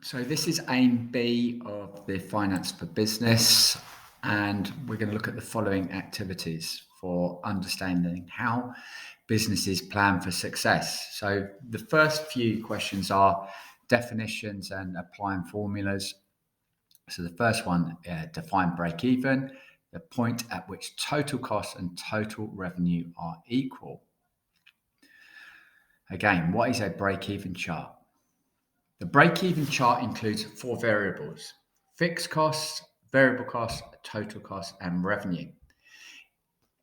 So this is aim B of the Finance for Business, and we're going to look at the following activities for understanding how businesses plan for success. So the first few questions are definitions and applying formulas. So the first one, define break even, the point at which total cost and total revenue are equal. Again, what is a break even chart? The break-even chart includes four variables: fixed costs, variable costs, total costs, and revenue.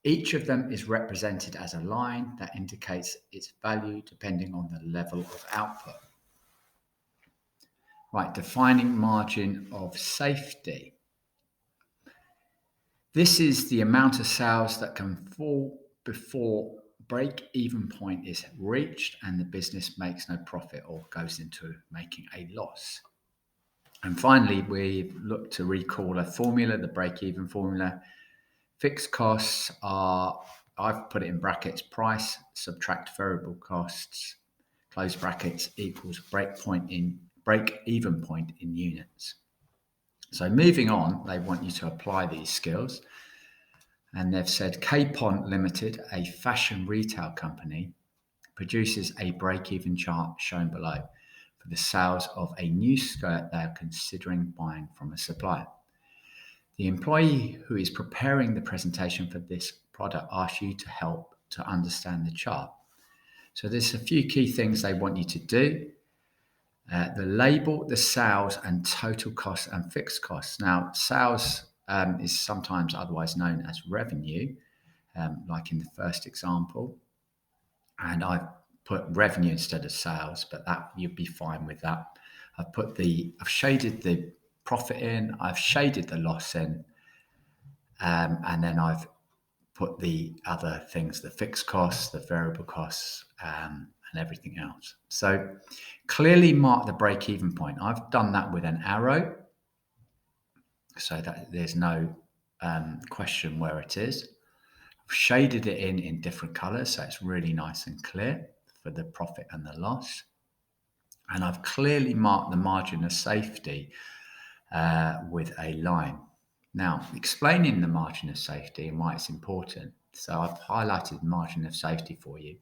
Each of them is represented as a line that indicates its value depending on the level of output. Right, defining margin of safety. This is the amount of sales that can fall before break-even point is reached and the business makes no profit or goes into making a loss. And finally, we look to recall a formula, the break-even formula. Fixed costs are, I've put it in brackets, price, subtract variable costs, close brackets, equals break-even point in units. So moving on, they want you to apply these skills. And they've said Capon Limited, a fashion retail company, produces a break-even chart shown below for the sales of a new skirt they are considering buying from a supplier. The employee who is preparing the presentation for this product asks you to help to understand the chart. So there's a few key things they want you to do. The label, the sales, and total costs and fixed costs. Now, sales is sometimes otherwise known as revenue, like in the first example. And I've put revenue instead of sales, but that you'd be fine with that. I've shaded the profit in, I've shaded the loss in, and then I've put the other things, the fixed costs, the variable costs, and everything else. So clearly mark the break-even point. I've done that with an arrow so that there's no question where it is. I've shaded it in different colors so it's really nice and clear for the profit and the loss. And I've clearly marked the margin of safety with a line. Now, explaining the margin of safety and why it's important. So I've highlighted margin of safety for you.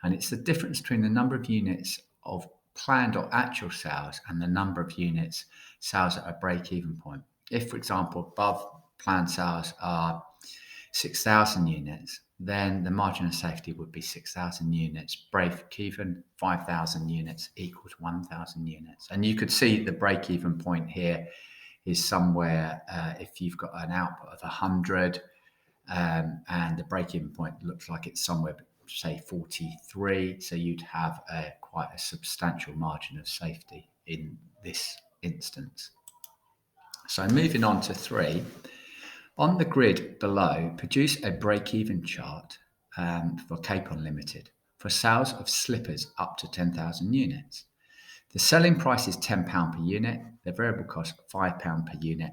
And it's the difference between the number of units of planned or actual sales and the number of units sales at a break-even point. If, for example, above planned sales are 6,000 units, then the margin of safety would be 6,000 units. Break-even, 5,000 units equals 1,000 units. And you could see the break-even point here is somewhere, if you've got an output of 100 and the break-even point looks like it's somewhere, say 43, so you'd have quite a substantial margin of safety in this instance. So moving on to 3, on the grid below, produce a break-even chart for Capon Limited for sales of slippers up to 10,000 units. The selling price is £10 per unit, the variable cost £5 per unit,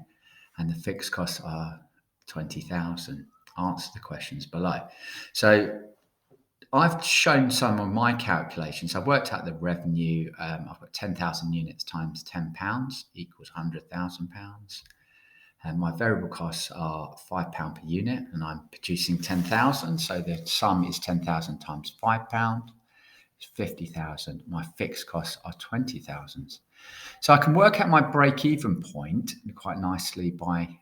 and the fixed costs are 20,000. Answer the questions below. So I've shown some of my calculations. I've worked out the revenue. I've got 10,000 units times £10 equals £100,000. And my variable costs are £5 per unit, and I'm producing 10,000. So the sum is 10,000 times £5. It's 50,000. My fixed costs are 20,000. So I can work out my break-even point quite nicely by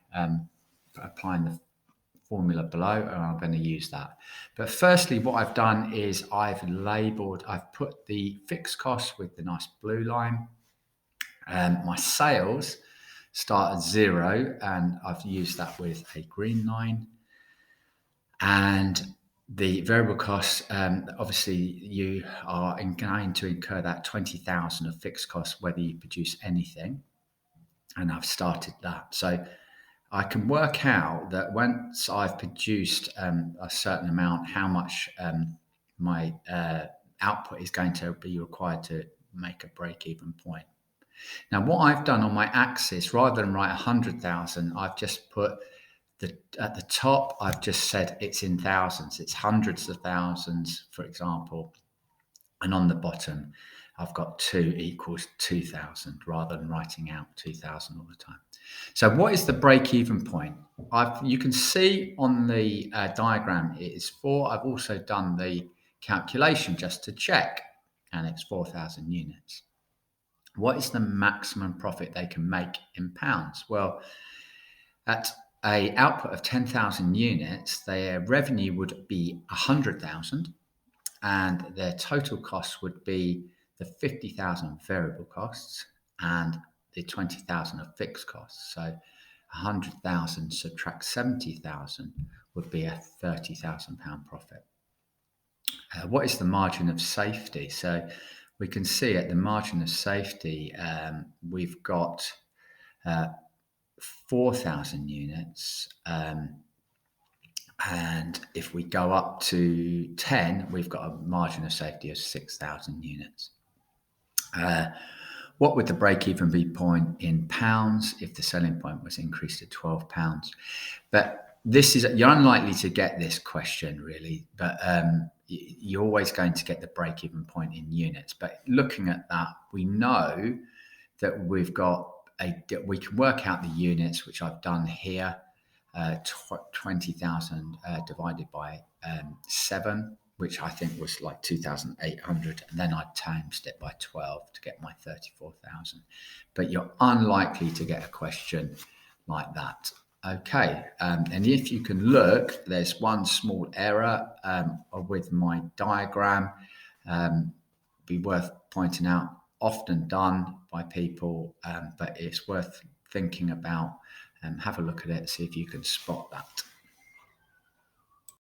applying the formula below, and I'm going to use that. But firstly, what I've done is I've put the fixed costs with the nice blue line. My sales start at 0, and I've used that with a green line. And the variable costs, obviously, you are going to incur that 20,000 of fixed costs whether you produce anything. And I've started that. So I can work out that once I've produced a certain amount, how much my output is going to be required to make a break-even point. Now, what I've done on my axis, rather than write 100,000, I've just put at the top, I've just said it's in thousands. It's hundreds of thousands, for example. And on the bottom, I've got 2 equals 2,000 rather than writing out 2,000 all the time. So what is the break-even point? You can see on the diagram it is 4. I've also done the calculation just to check, and it's 4,000 units. What is the maximum profit they can make in pounds? Well, at a output of 10,000 units, their revenue would be 100,000, and their total cost would be the 50,000 variable costs and the 20,000 of fixed costs. So 100,000 subtract 70,000 would be a £30,000 profit. What is the margin of safety? So we can see at the margin of safety, we've got 4,000 units. And if we go up to 10, we've got a margin of safety of 6,000 units. What would the break-even be point in pounds if the selling point was increased to £12? But you're unlikely to get this question really, but you're always going to get the break-even point in units. But looking at that, we know that we can work out the units, which I've done here. 20,000 divided by 7, which I think was like 2,800, and then I times it by 12 to get my 34,000. But you're unlikely to get a question like that. Okay, and if you can look, there's one small error with my diagram. Be worth pointing out, often done by people, but it's worth thinking about. Have a look at it, see if you can spot that.